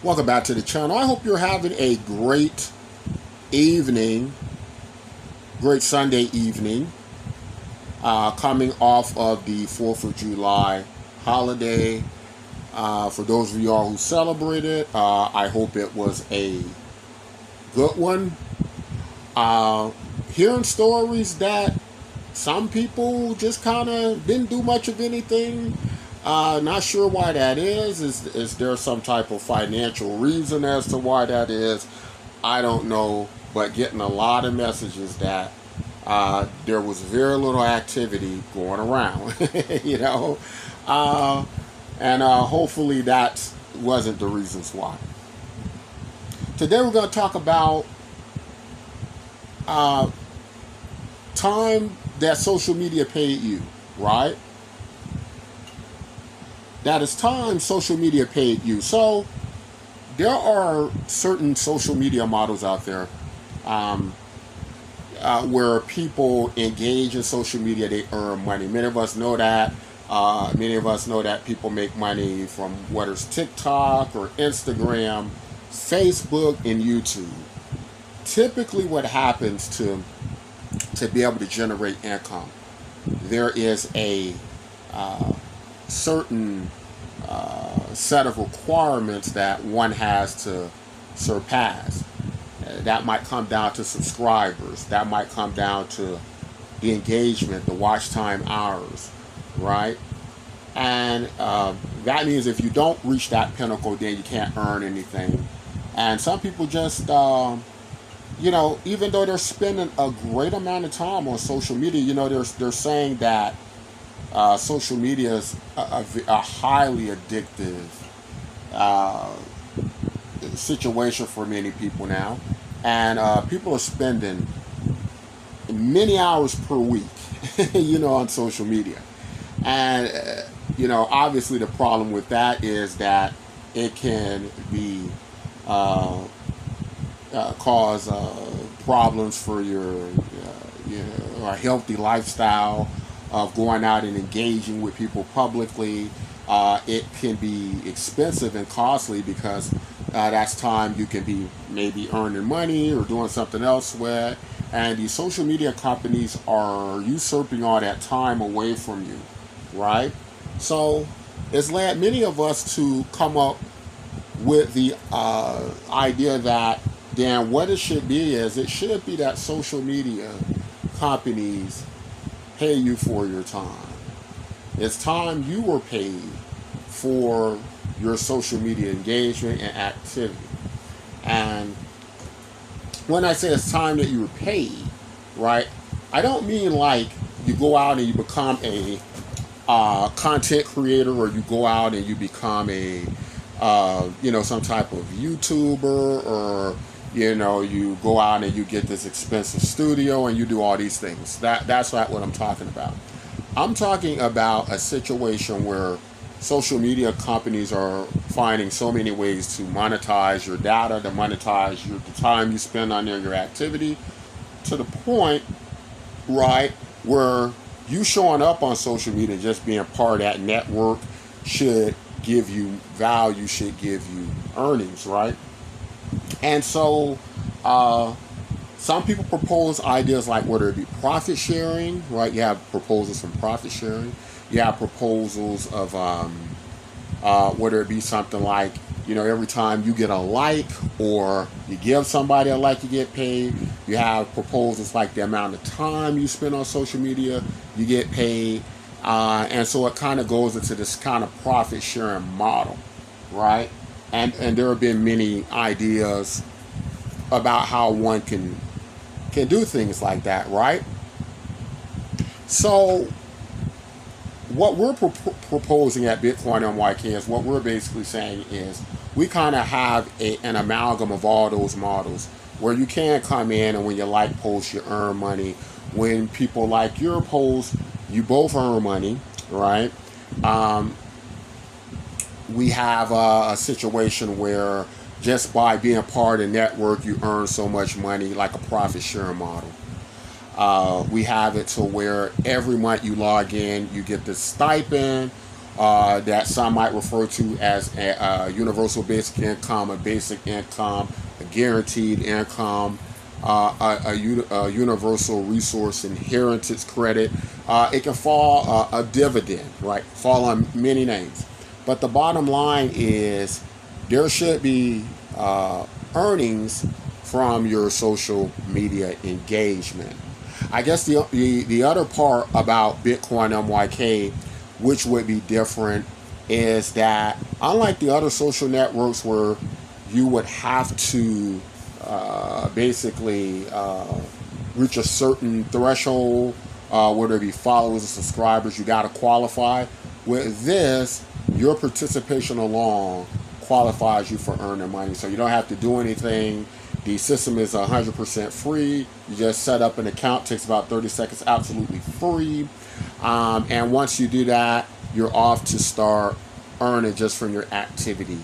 Welcome back to the channel. I hope you're having a great evening, great Sunday evening, coming off of the 4th of July holiday. For those of y'all who celebrate it, I hope it was a good one. Hearing stories that some people just kind of didn't do much of anything. Not sure why that is. Is there some type of financial reason as to why that is? I don't know. But getting a lot of messages that there was very little activity going around, you know. And hopefully that wasn't the reasons why. Today we're going to talk about time that social media paid you, right? That is time social media paid you. So there are certain social media models out there where people engage in social media, they earn money. Many of us know that. Many of us know that people make money from whether it's TikTok or Instagram, Facebook, and YouTube. Typically what happens to be able to generate income, there is a certain set of requirements that one has to surpass. That might come down to subscribers. That might come down to the engagement, the watch time hours, right? And that means if you don't reach that pinnacle, then you can't earn anything. And some people just, even though they're spending a great amount of time on social media, they're saying that social media is a highly addictive situation for many people now. And people are spending many hours per week, on social media. And, obviously the problem with that is that it can be cause problems for your a healthy lifestyle of going out and engaging with people publicly. It can be expensive and costly because that's time you can be maybe earning money or doing something else with. And these social media companies are usurping all that time away from you, right? So it's led many of us to come up with the idea that then what it should be is it should be that social media companies pay you for your time. It's time you were paid for your social media engagement and activity. And when I say it's time that you were paid, right, I don't mean like you go out and you become a content creator, or you go out and you become a some type of YouTuber, or you go out and you get this expensive studio and you do all these things. That's not what I'm talking about. I'm talking about a situation where social media companies are finding so many ways to monetize your data, to monetize the time you spend on your activity, to the point, right, where you showing up on social media, just being part of that network, should give you value, should give you earnings, right? And so some people propose ideas like whether it be profit sharing, right? You have proposals from profit sharing. You have proposals of whether it be something like, every time you get a like or you give somebody a like, you get paid. You have proposals like the amount of time you spend on social media, you get paid. And so it kind of goes into this kind of profit sharing model, right? And there have been many ideas about how one can do things like that, right? So what we're proposing at Bitcoin MYK is, what we're basically saying is we kind of have an amalgam of all those models where you can come in and when you like posts, you earn money. When people like your post, you both earn money, right? We have a situation where just by being part of the network, you earn so much money, like a profit sharing model. We have it to where every month you log in, you get this stipend, that some might refer to as a universal basic income, a basic income, a guaranteed income, a universal resource inheritance credit. It can fall a dividend, right? Fall on many names. But the bottom line is there should be earnings from your social media engagement. I guess the other part about Bitcoin MYK, which would be different, is that unlike the other social networks where you would have to basically reach a certain threshold, whether it be followers or subscribers, you got to qualify. With this, your participation alone qualifies you for earning money. So you don't have to do anything. The system is 100% free. You just set up an account. Takes about 30 seconds. Absolutely free. And once you do that, you're off to start earning just from your activity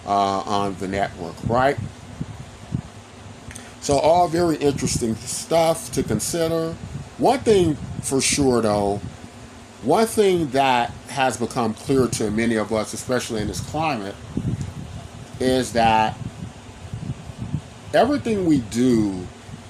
on the network, right? So all very interesting stuff to consider. One thing for sure, though, one thing that has become clear to many of us, especially in this climate, is that everything we do,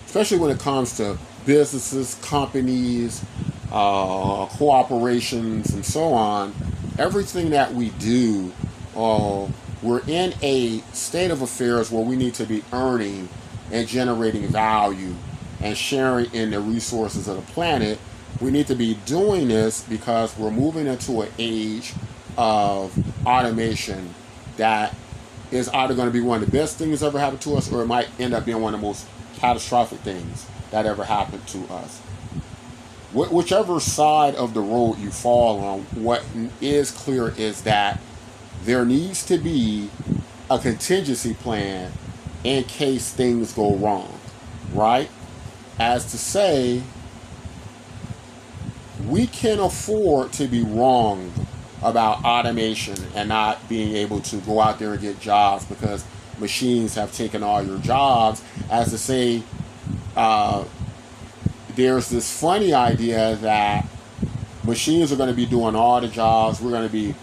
especially when it comes to businesses, companies, corporations, and so on, everything that we do, we're in a state of affairs where we need to be earning and generating value and sharing in the resources of the planet. We need to be doing this because we're moving into an age of automation that is either going to be one of the best things ever happened to us, or it might end up being one of the most catastrophic things that ever happened to us. Whichever side of the road you fall on, what is clear is that there needs to be a contingency plan in case things go wrong, right? As to say, we can afford to be wrong about automation and not being able to go out there and get jobs because machines have taken all your jobs. As to say, there's this funny idea that machines are going to be doing all the jobs. We're going to be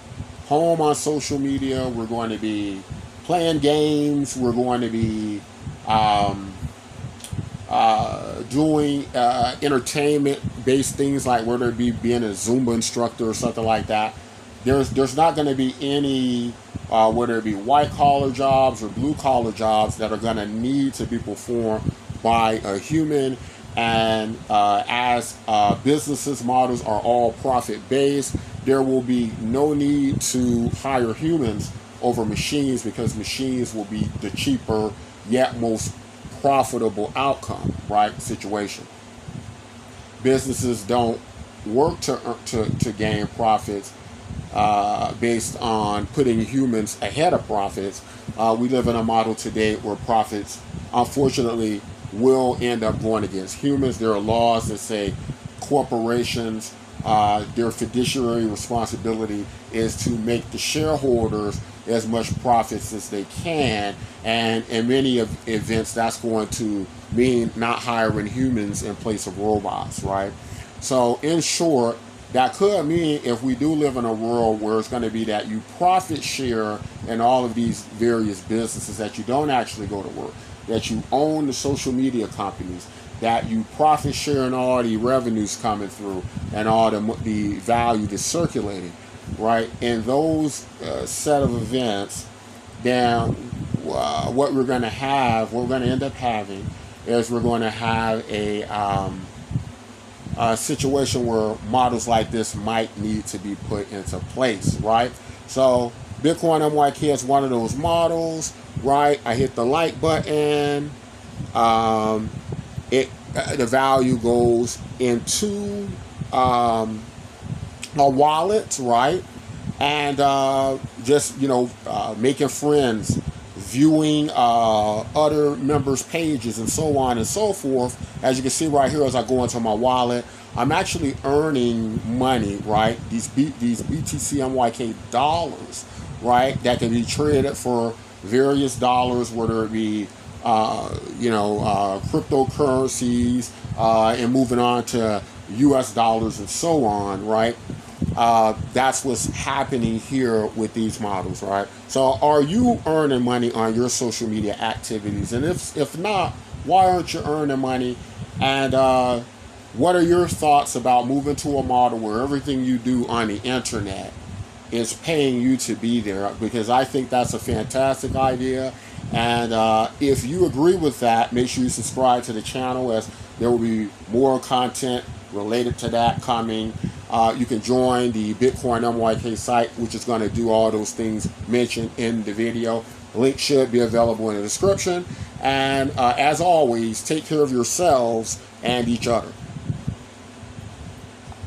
home on social media. We're going to be playing games. We're going to be doing entertainment-based things like whether it be being a Zumba instructor or something like that. There's not going to be any, whether it be white-collar jobs or blue-collar jobs that are going to need to be performed by a human. And as businesses models are all profit-based, there will be no need to hire humans over machines because machines will be the cheaper yet most profitable outcome, right, situation. Businesses don't work to gain profits based on putting humans ahead of profits. We live in a model today where profits, unfortunately, will end up going against humans. There are laws that say corporations, their fiduciary responsibility is to make the shareholders as much profits as they can, and in many events that's going to mean not hiring humans in place of robots, right? So in short, that could mean if we do live in a world where it's going to be that you profit share in all of these various businesses, that you don't actually go to work, that you own the social media companies, that you profit share in all the revenues coming through and all the value that's circulating, right? In those set of events, then what we're going to have, what we're going to end up having, is we're going to have a situation where models like this might need to be put into place, right? So Bitcoin MYK is one of those models, right? I hit the like button. The value goes into a wallet, right? And just, making friends, viewing other members' pages, and so on and so forth. As you can see right here, as I go into my wallet, I'm actually earning money, right? These BTCMYK dollars, right? That can be traded for various dollars, whether it be cryptocurrencies, and moving on to US dollars and so on, right? That's what's happening here with these models, right? So are you earning money on your social media activities? And if not, why aren't you earning money? And what are your thoughts about moving to a model where everything you do on the internet is paying you to be there? Because I think that's a fantastic idea. And if you agree with that, make sure you subscribe to the channel, as there will be more content related to that coming. You can join the BTCMYK site, which is going to do all those things mentioned in the video. The link should be available in the description. And as always, take care of yourselves and each other.